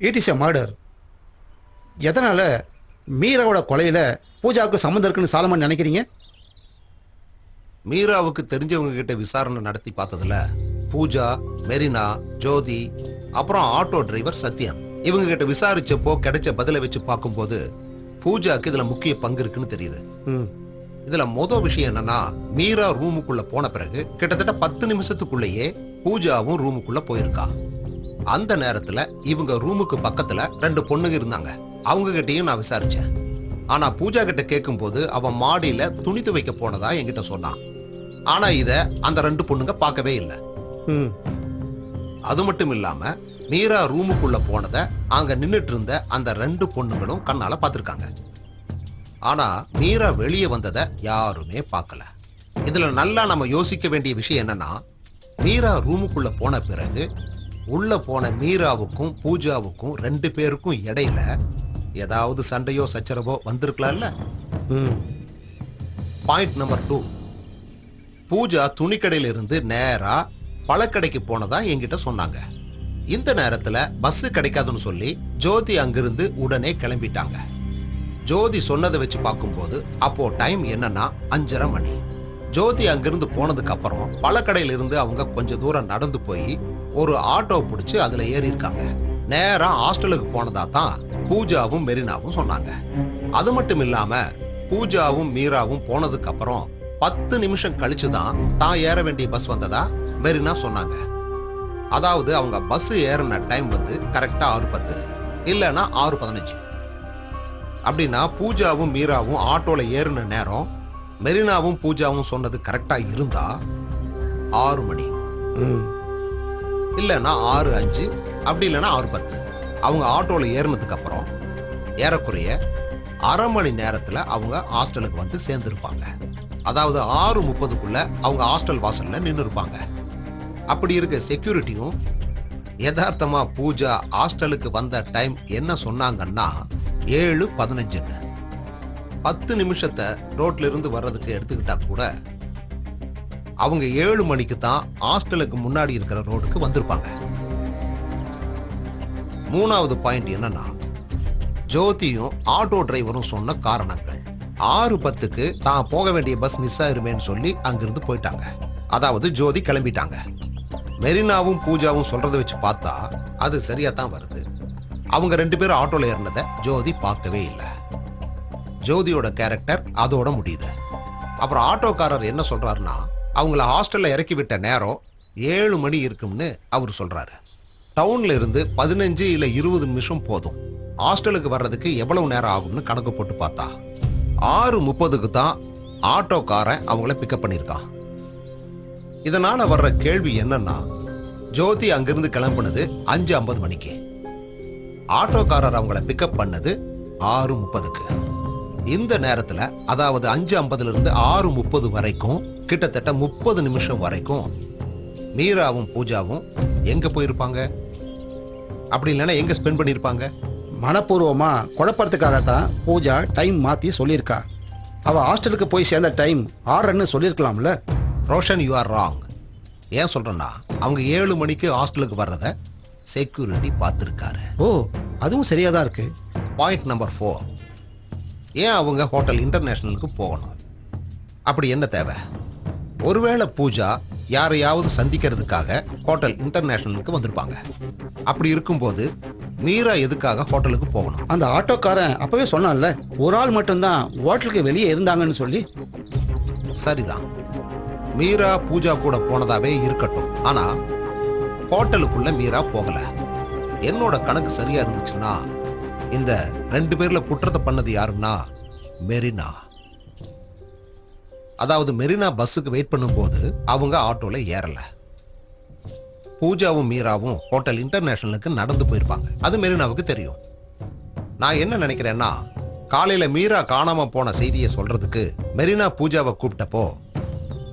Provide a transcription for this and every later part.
It is a murder. எதனால மீராவோட கொலையில பூஜாவுக்கு சம்மந்தம் இருக்குன்னு சாலமன் நினைக்கிறீங்க? மீராவுக்கு தெரிஞ்சவங்க கிட்ட விசாரணை நடத்தி பார்த்ததுல பூஜா, மெரினா, ஜோதி, அப்புறம் ஆட்டோ டிரைவர் சத்யன் இவங்க கிட்ட விசாரிச்சப்போ கிடைச்ச பதிலை வச்சு பார்க்கும்போது பூஜாக்கு இதுல முக்கிய பங்கு இருக்குன்னு தெரியுது. இதுல மொதல் விஷயம் என்னன்னா, மீரா ரூமுக்குள்ள போன பிறகு கிட்டத்தட்ட 10 நிமிஷத்துக்குள்ளேயே பூஜாவும் ரூமுக்குள்ள போயிருக்கா. அந்த நேரத்துல இவங்க ரூமுக்கு பக்கத்துல 2 பொண்ணுங்க இருந்தாங்க. அவங்க கிட்டயும் நான் விசாரிச்சேன். ஆனா பூஜா கிட்ட கேட்கும் போது அவன் மாடியில துணி துவைக்க போனதா என்கிட்ட சொன்னான். ஆனா இத அந்த 2 பொண்ணுங்க பார்க்கவே இல்லை. அது மட்டும் இல்லாம மீரா ரூமுக்குள்ள போனத அங்க நின்னுட்டு இருந்த அந்த 2 பொண்ணுங்களும் கண்ணால பார்த்திருக்காங்க. ஆனா மீரா வெளியே வந்ததை யாருமே பார்க்கல. இதுல நல்லா நம்ம யோசிக்க வேண்டிய விஷயம் என்னன்னா, மீரா ரூமுக்குள்ள போன பிறகு உள்ள போன மீராவுக்கும் பூஜாவுக்கும் 2 பேருக்கும் இடையில ஏதாவது சண்டையோ சச்சரவோ வந்திருக்கலாம்ல. பாயிண்ட் நம்பர் 2, பூஜா துணிக்கடையில இருந்து நேரா பழக்கடைக்கு போனதா என்கிட்ட சொன்னாங்க. இந்த நேரத்துல பஸ் கிடைக்காதுன்னு சொல்லி ஜோதி அங்கிருந்து உடனே கிளம்பிட்டாங்க. ஜோதி சொன்னதை வச்சு பார்க்கும்போது அப்போ டைம் என்னன்னா 5:30 மணி. ஜோதி அங்கிருந்து போனதுக்கு அப்புறம் பழக்கடையில இருந்து அவங்க கொஞ்சம் தூரம் நடந்து போய் ஒரு ஆட்டோ பிடிச்சு அதுல ஏறி இருக்காங்க. நேரா ஹாஸ்டலுக்கு போனதா தான் பூஜாவும் மெரினாவும் சொன்னாங்க. அது மட்டும் இல்லாம பூஜாவும் மீராவும் போனதுக்கு அப்புறம் 10 நிமிஷம் கழிச்சுதான் தான் ஏற வேண்டிய பஸ் வந்ததா மெரினா சொன்னாங்க. அதாவது அவங்க பஸ் ஏறின டைம் வந்து கரெக்டா 6:10 இல்லைன்னா 6:15. அப்படின்னா பூஜாவும் மீராவும் ஆட்டோல ஏறின நேரம் மெரினாவும் பூஜாவும் சொன்னது கரெக்டா இருந்தா 6 மணி, இல்லைன்னா 6:05, அப்படி இல்லைன்னா 6:10. அவங்க ஆட்டோல ஏறினதுக்கு அப்புறம் ஏறக்குறைய அரை மணி நேரத்துல அவங்க ஹாஸ்டலுக்கு வந்து சேர்ந்திருப்பாங்க. அதாவது 6:30க்குள்ள அவங்க ஹாஸ்டல் வாசல்ல நின்று இருப்பாங்க. அப்படி இருக்க செக்யூரிட்டியும் யதார்த்தமா பூஜா ஹாஸ்டலுக்கு வந்த டைம் என்ன சொன்னாங்கன்னா 7:15. 10 நிமிஷத்தை ரோட்ல இருந்து வர்றதுக்கு எடுத்துக்கிட்டா கூட அவங்க 7 மணிக்கு தான் ஹாஸ்டலுக்கு முன்னாடி இருக்கிற ரோடுக்கு வந்திருப்பாங்க. 3வது பாயிண்ட் என்னன்னா, ஜோதியும் ஆட்டோ டிரைவரும் சொன்ன காரணங்கள். 6:10க்கு தான் போக வேண்டிய பஸ் மிஸ் ஆயிருமேன்னு சொல்லி அங்கிருந்து போயிட்டாங்க. அதாவது ஜோதி கிளம்பிட்டாங்க. மெரினாவும் பூஜாவும் சொல்றதை வச்சு பார்த்தா அது சரியா தான் வருது. அவங்க 2 பேரும் ஆட்டோல ஏறினதை ஜோதி பார்க்கவே இல்லை. ஜோதியோட கேரக்டர் அதோட முடியுது. அப்புறம் ஆட்டோக்காரர் என்ன சொல்றாருன்னா, அவங்கள ஹாஸ்டல்ல இறக்கி விட்ட நேரம் 7 மணி இருக்கும்னு அவர் சொல்றாரு. டவுன்ல இருந்து 15 இல்ல 20 நிமிஷம் போதும். ஹாஸ்டலுக்கு வர்றதுக்கு எவ்வளவு நேரம் ஆகும்னு கணக்கு போட்டு பார்த்தா 6:30க்கு தான் ஆட்டோக்காரன் அவங்கள பிக்கப் பண்ணியிருக்கான். இதனால வர்ற கேள்வி என்னன்னா, ஜோதி அங்கிருந்து கிளம்புனது 5:50 மணிக்கு, ஆட்டோக்காரர் அவங்கள பிக்கப் பண்ணது 6:30க்கு. இந்த நேரத்துல அதாவது 5:50 இருந்து 6:30 வரைக்கும் கிட்டத்தட்ட 30 நிமிஷம் வரைக்கும் மீராவும் பூஜாவும் எங்க போயிருப்பாங்க? அப்படி இல்லைன்னா எங்க ஸ்பெண்ட் பண்ணிருப்பாங்க? மனப்பூர்வமா குழப்பறதுக்காகத்தான் பூஜா டைம் மாத்தி சொல்லியிருக்கா. அவ ஹாஸ்டலுக்கு போய் சேர்ந்த டைம் 6:30 சொல்லியிருக்கலாம்ல. Roshan, you are wrong. ஏன் சொல்றேன்னா, அவங்க 7 மணிக்கு ஹாஸ்டலுக்கு வர்றத செக்யூரிட்டி பார்த்துருக்காரு. ஓ, அதுவும் சரியா தான் இருக்கு. பாயிண்ட் நம்பர் 4, ஏன் அவங்க ஹோட்டல் இன்டர்நேஷனலுக்கு போகணும்? அப்படி என்ன தேவை? ஒருவேளை பூஜா யாரையாவது சந்திக்கிறதுக்காக ஹோட்டல் இன்டர்நேஷனலுக்கு வந்திருப்பாங்க. அப்படி இருக்கும்போது மீரா எதுக்காக ஹோட்டலுக்கு போகணும்? அந்த ஆட்டோக்காரன் அப்பவே சொன்னான்ல, ஒரு ஆள் மட்டும்தான் ஹோட்டலுக்கு வெளியே இருந்தாங்கன்னு சொல்லி. சரிதான், மீரா பூஜா கூட போனதாவே இருக்கட்டும். ஆனா ஹோட்டலுக்குள்ள மீரா போகல. என்னோட கணக்கு சரியா இருந்துச்சுன்னா இந்த 2 பேர்ல குற்றத்தை பண்ணது யாருன்னா மெரினா. அதாவது மெரினா பஸ்ஸுக்கு வெயிட் பண்ணும்போது அவங்க ஆட்டோல ஏறல. பூஜாவும் மீராவும் ஹோட்டல் இன்டர்நேஷனலுக்கு நடந்து போயிருப்பாங்க. அது மெரினாவுக்கு தெரியும். நான் என்ன நினைக்கிறேன்னா, காலையில மீரா காணாம போன செய்தியை சொல்றதுக்கு மெரினா பூஜாவை கூப்பிட்டப்போ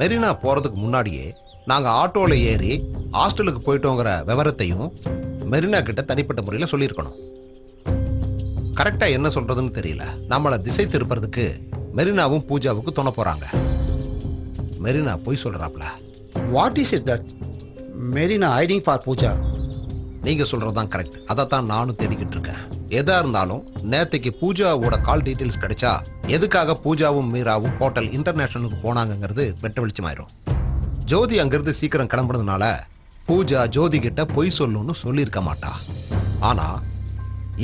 மெரினா போறதுக்கு முன்னாடியே நாங்க ஆட்டோல ஏறி ஹாஸ்டலுக்கு போயிட்டோங்கிற விவரத்தையும் மெரினா கிட்ட தனிப்பட்ட முறையில் சொல்லியிருக்கணும். கரெக்டா என்ன சொல்றதுன்னு தெரியல. நம்மளை திசை திருப்பறதுக்கு மெரினாவும் பூஜாவுக்கு துணை போறாங்க. மெரினா போய் சொல்றாப்ல. What is it that Marina hiding for Pooja? நீங்க சொல்றதுதான் கரெக்ட். அதைத்தான் நானும் தேடிக்கிட்டு இருக்கேன். எதா இருந்தாலும் நேத்தைக்கு பூஜாவோட கால் டீடைல்ஸ் கிடைச்சா எதுக்காக பூஜாவும் மீராவும் ஹோட்டல் இன்டர்நேஷனலுக்கு போனாங்கங்கிறது வெட்ட வெளிச்சமாயிரும். ஜோதி அங்கிருந்து சீக்கிரம் கிளம்புறதுனால பூஜா ஜோதி கிட்ட பொய் சொல்லணும்னு சொல்லியிருக்க மாட்டா. ஆனா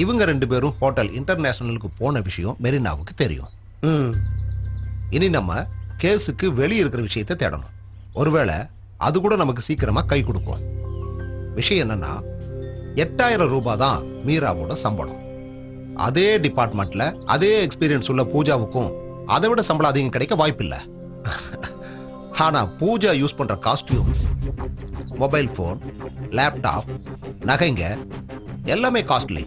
இவங்க 2 பேரும் ஹோட்டல் இன்டர்நேஷனலுக்கு போன விஷயம் மெரினாவுக்கு தெரியும். ம் இனி நம்ம கேஸுக்கு வெளியே இருக்கிற விஷயத்தை தேடணும். ஒருவேளை அது கூட நமக்கு சீக்கிரமா கை கொடுக்கும். விஷயம் என்னன்னா 8000 ரூபாய் தான் மீராவோட சம்பளம். அதே டிபார்ட்மெண்ட்ல அதே எக்ஸ்பீரியன்ஸ் உள்ள பூஜாவுக்கும் அதை விட சம்பளம் அதிகம் கிடைக்க வாய்ப்பில்லை. ஆனா பூஜா யூஸ் பண்ற காஸ்டியூம்ஸ், மொபைல் போன், லேப்டாப், நகைங்க எல்லாமே காஸ்ட்லி.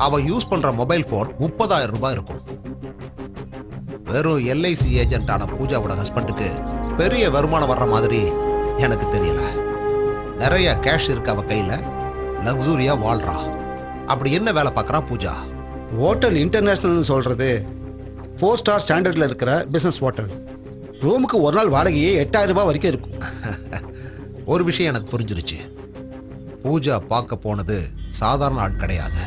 அவ யூஸ் பண்ற மொபைல் போன் 30,000 ரூபாய் இருக்கும். வெறும் LIC ஏஜென்டான பூஜாவோட ஹஸ்பண்டுக்கு பெரிய வருமானம் வர்ற மாதிரி எனக்கு தெரியல. நிறைய கேஷ் இருக்கு அவ கையில, லக்ஸூரியா வாழ்றா. அப்படி என்ன வேலை பார்க்கறா பூஜா? ஹோட்டல் இன்டர்நேஷனல்னு சொல்றது 4 ஸ்டார் ஸ்டாண்டர்ட்ல இருக்கிற பிசினஸ் ஹோட்டல். ரூமுக்கு ஒரு நாள் வாடகையே 8000 ரூபாய் வரைக்கும் இருக்கும். ஒரு விஷயம் எனக்கு புரிஞ்சிருச்சு. பூஜா பார்க்க போனது சாதாரண ஆள் கிடையாது.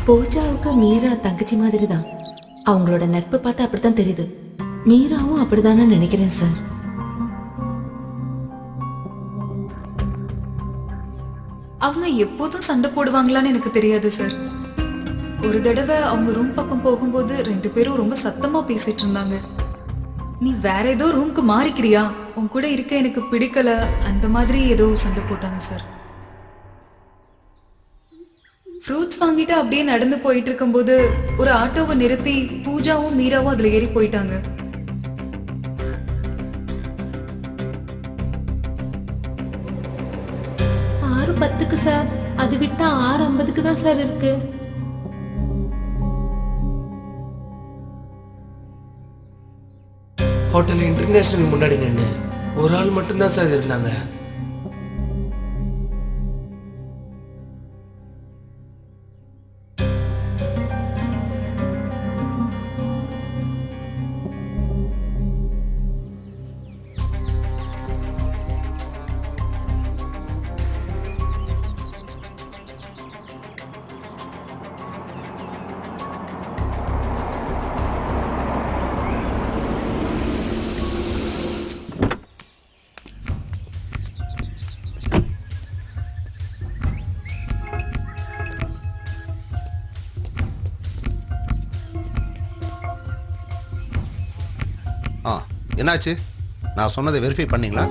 பூஜாவுக்கு மீரா தங்கச்சி மாதிரி தான். அவங்களோட நட்பு பார்த்து அப்படித்தான் தெரியுது. மீராவும் அப்படிதானே நினைக்கிறேன் சார். அவங்க எப்போதும் சண்டை போடுவாங்களான்னு எனக்கு தெரியாது சார். ஒரு தடவை அவங்க ரூம் பக்கம் போகும்போது 2 பேரும் ரொம்ப சத்தமா பேசிட்டு இருந்தாங்க. நீ வேற ஏதோ ரூம்க்கு மாறிக்கிறியா, உன் கூட இருக்க எனக்கு பிடிக்கல, அந்த மாதிரி ஏதோ சண்டை போட்டாங்க சார். ஃப்ரூட்ஸ் வாங்கிட்டு அப்படியே நடந்து போயிட்டு இருக்கும்போது ஒரு ஆட்டோவை நிறுத்தி பூஜாவும் மீராவும் அதுல ஏறி போயிட்டாங்க. ஆறு 10க்கு சார். அது விட்டா 6:50க்கு தான் சார் இருக்கு. ஹோட்டல் இன்டர்நேஷனல் முன்னாடி நின்று ஒரு ஆள் மட்டும்தான் சார் இருந்தாங்க. என்னாச்சு? நான் சொன்னதை வெரிஃபை பண்ணீங்களா?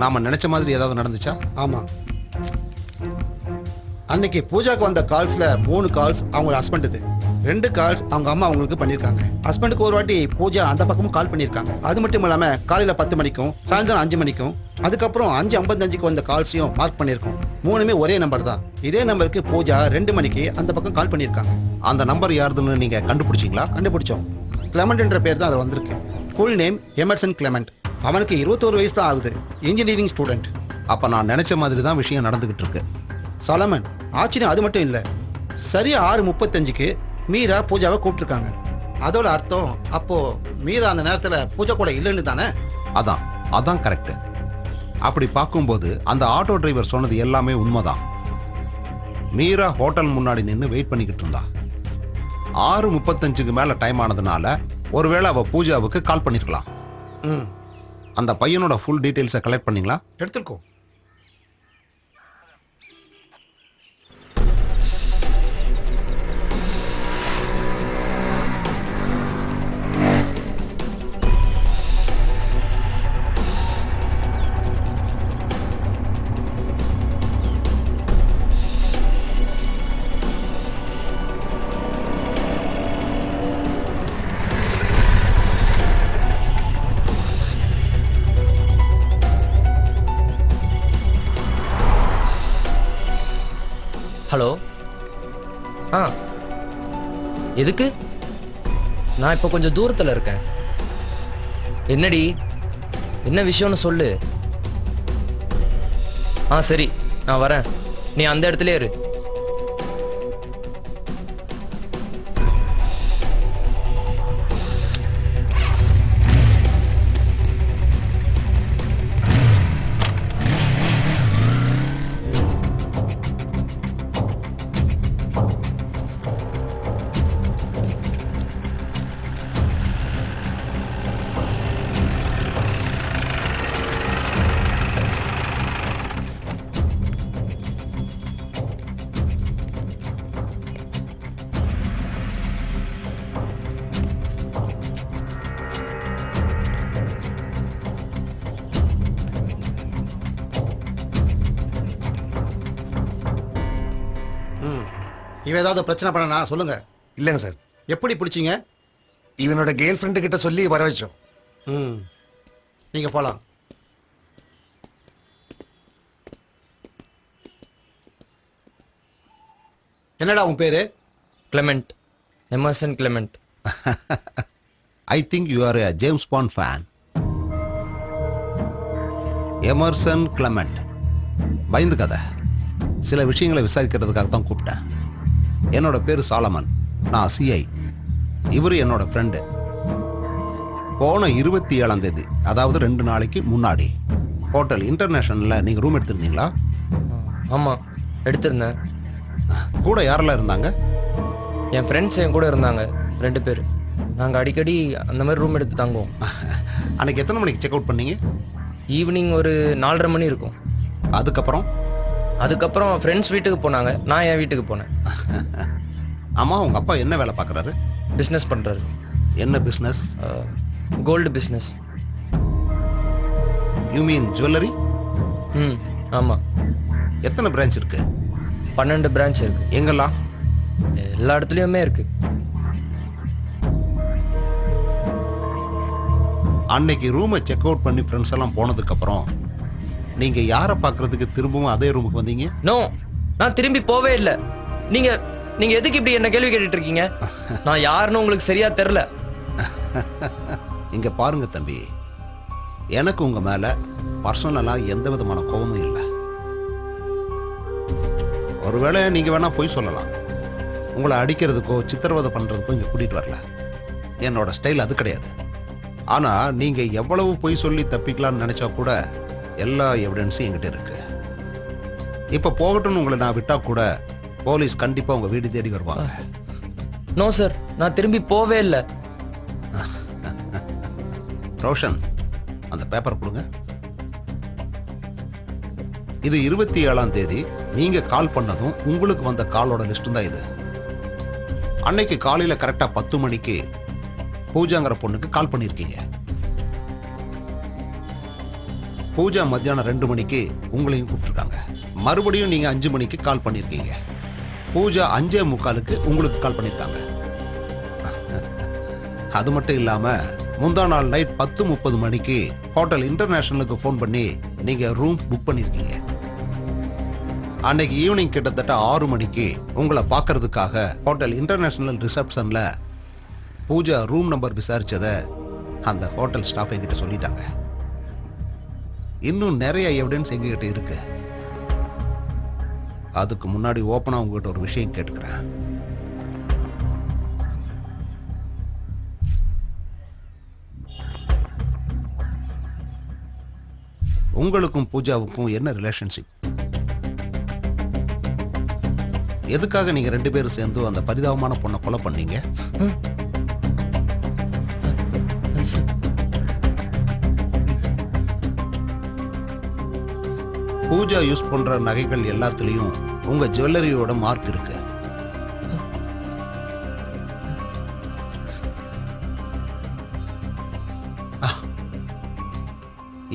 நாம நினைச்ச மாதிரி ஏதாவது நடந்துச்சா? ஆமா, அன்னைக்கு பூஜாக்கு வந்த கால்ஸ்ல 3 கால்ஸ் அவங்க ஹஸ்பண்டுது, 2 கால்ஸ் அவங்க அம்மா அவங்களுக்கு பண்ணியிருக்காங்க. ஹஸ்பண்டுக்கு ஒரு வாட்டி பூஜா அந்த பக்கமும் கால் பண்ணியிருக்காங்க. அது மட்டும் இல்லாம காலையில 10 மணிக்கும் சாயந்தரம் 5 மணிக்கும் அதுக்கப்புறம் 5:55க்கு வந்த கால்ஸையும் மார்க் பண்ணியிருக்கோம். 3மே ஒரே நம்பர் தான். இதே நம்பருக்கு பூஜா 2 மணிக்கு அந்த பக்கம் கால் பண்ணியிருக்காங்க. அந்த நம்பர் யாருதுன்னு நீங்க கண்டுபிடிச்சிங்களா? கண்டுபிடிச்சோம். கிளமெண்ட் என்ற பேர் தான் அதில் வந்திருக்கு. Full name Emerson Clement. அவனுக்கு 21 வயசு தான் ஆகுது. Engineering student. அப்ப நான் நினைச்ச மாதிரி தான் விஷயம் நடந்துகிட்டு இருக்கு. சலமன், ஆச்சரியம் அது மட்டும் இல்லை, சரியா 6:35க்கு மீரா பூஜாவை கூப்பிட்டுருக்காங்க. அதோட அர்த்தம் அப்போ மீரா அந்த நேரத்துல பூஜா கூட இல்லைன்னு தானே? அதான் கரெக்ட். அப்படி பார்க்கும்போது அந்த ஆட்டோ டிரைவர் சொன்னது எல்லாமே உண்மைதான். மீரா ஹோட்டல் முன்னாடி நின்று வெயிட் பண்ணிக்கிட்டு இருந்தா. 6:35க்கு மேல டைம் ஆனதுனால ஒருவேளை அவ பூஜாவுக்கு கால் பண்ணிருக்கலாம். ம், அந்த பையனோட ஃபுல் டீடைல்ஸை கலெக்ட் பண்ணீங்களா? எடுத்துக்கோ. ஹலோ. எதுக்கு? நான் இப்போ கொஞ்சம் தூரத்தில் இருக்கேன். என்னடி, என்ன விஷயம்னு சொல்லு. சரி, நான் வரேன். நீ அந்த இடத்துல இரு. இவன் ஏதாவது பிரச்சனை பண்ணனா சொல்லுங்க. இல்லைங்க சார், எப்படி பிடிச்சிங்க? இவனோட கேர்ள் ஃப்ரெண்டு கிட்ட சொல்லி வர வச்சோம். ம், நீங்க போலாம். என்னடா உன் பேரு? Clement, Emerson Clement. I think you are a James bond fan. Emerson Clement. பயந்து கதை. சில விஷயங்களை விசாரிக்கிறதுக்காக தான் கூப்பிட்டேன். என்னோட பேரு சாலமன். நான் சிஐ. இவரு என்னோட ஃப்ரெண்டு. போன 27ஆம் தேதி, அதாவது 2 நாளைக்கு முன்னாடி ஹோட்டல் இன்டர்நேஷனல்ல நீங்க ரூம் எடுத்திருந்தீங்களா? ஆமாம், எடுத்திருந்தேன். கூட யாரெல்லாம் இருந்தாங்க? என் ஃப்ரெண்ட்ஸ் என் கூட இருந்தாங்க 2 பேர். நாங்கள் அடிக்கடி அந்த மாதிரி ரூம் எடுத்து தங்குவோம். அன்னைக்கு எத்தனை மணிக்கு செக் அவுட் பண்ணீங்க? ஈவினிங் ஒரு 4:30 மணி இருக்கும். அதுக்கப்புறம் ஃப்ரெண்ட்ஸ் வீட்டுக்கு போனாங்க, நான் என் வீட்டுக்கு போனேன். அம்மா, உங்க அப்பா என்ன வேலை பார்க்குறாரு? பிஸ்னஸ் பண்ணுறாரு. என்ன business? Gold business. You mean jewellery? ஆமாம். எத்தனை பிரான்ச் இருக்கு? 12 பிரான்ச் இருக்கு. எங்கெல்லாம்? எல்லா இடத்துலையுமே இருக்கு. அன்னைக்கு ரூமை செக் அவுட் பண்ணி ஃப்ரெண்ட்ஸ் எல்லாம் போனதுக்கு அப்புறம் நீங்க யாரை பார்க்கறதுக்கு திரும்பவும் அதே ரூமுக்கு வந்தீங்க? நோ, நான் திரும்பி போவே இல்லை. நீங்க நீங்க எதுக்கு இப்படி என்ன கேள்வி கேட்டுட்டு இருக்கீங்க? நான் யாருன்னு உங்களுக்கு சரியா தெரியல. இங்க பாருங்க தம்பி, எனக்கு உங்க மேல பர்சனலா எந்த விதமான கோபமும் இல்லை. ஒருவேளை நீங்க வேணா போய் சொல்லலாம். உங்களை அடிக்கிறதுக்கோ சித்திரவதை பண்றதுக்கோ இங்க கூட்டிட்டு வரல. என்னோட ஸ்டைல் அது கிடையாது. ஆனா நீங்க எவ்வளவு பொய் சொல்லி தப்பிக்கலாம்னு நினைச்சா கூட எல்லா எவிடன்ஸும் என்கிட்ட இருக்கு. இப்ப போகட்டும்னு உங்களை நான் விட்டா கூட போலீஸ் கண்டிப்பா உங்க வீடு தேடி வருவாங்க. நோ சார், நான் திரும்பி போவே இல்லை. ரோஷன், அந்த பேப்பர் கொடுங்க. இது 27ஆம் தேதி நீங்க கால் பண்ணதும் உங்களுக்கு வந்த காலோட லிஸ்ட் தான் இது. அன்னைக்கு காலையில கரெக்டா 10 மணிக்கு பூஜாங்கிற பொண்ணுக்கு கால் பண்ணிருக்கீங்க. பூஜா மத்தியானம் 2 மணிக்கு உங்களையும் கூப்பிட்டுருக்காங்க. மறுபடியும் நீங்க 5 மணிக்கு கால் பண்ணிருக்கீங்க. பூஜா 5:45க்கு உங்களுக்கு கால் பண்ணிருக்காங்க. அது மட்டும் இல்லாம முந்தா நாள் நைட் 10:30 மணிக்கு ஹோட்டல் இன்டர்நேஷனலுக்கு ஃபோன் பண்ணி நீங்க ரூம் புக் பண்ணிருக்கீங்க. அன்னைக்கு ஈவினிங் கிட்டத்தட்ட 6 மணிக்கு உங்களை பார்க்கறதுக்காக ஹோட்டல் இன்டர்நேஷனல் ரிசப்ஷன்ல பூஜா ரூம் நம்பர் விசாரிச்சத அந்த ஹோட்டல் ஸ்டாஃப் என்கிட்ட சொல்லிட்டாங்க. இன்னும் நிறைய எவிடன்ஸ் எங்ககிட்ட இருக்கு. அதுக்கு முன்னாடி ஓப்பனா உங்ககிட்ட ஒரு விஷயம் கேட்டுக்கிறேன். உங்களுக்கும் பூஜாவுக்கும் என்ன ரிலேஷன்ஷிப்? எதுக்காக நீங்க 2 பேரும் சேர்ந்து அந்த பரிதாபமான பொண்ணை கொலை பண்ணீங்க? பூஜா யூஸ் பண்ற நகைகள் எல்லாத்துலயும் உங்க ஜுவல்லரியோட மார்க் இருக்கு.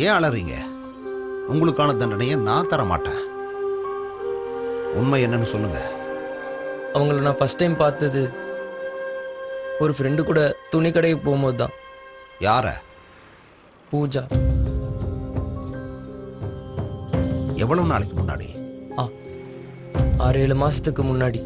ஏன் அலறீங்க? உங்களுக்கான தண்டனையை நான் தர மாட்டேன். உண்மை என்னன்னு சொல்லுங்க. அவங்கள நான் ஃபர்ஸ்ட் டைம் பார்த்தது ஒரு ஃப்ரெண்டு கூட துணி கடைக்கு போகும்போது தான். யார? பூஜா. எவ்வளவு நாளைக்கு முன்னாடி? 6-7 மாசத்துக்கு முன்னாடி.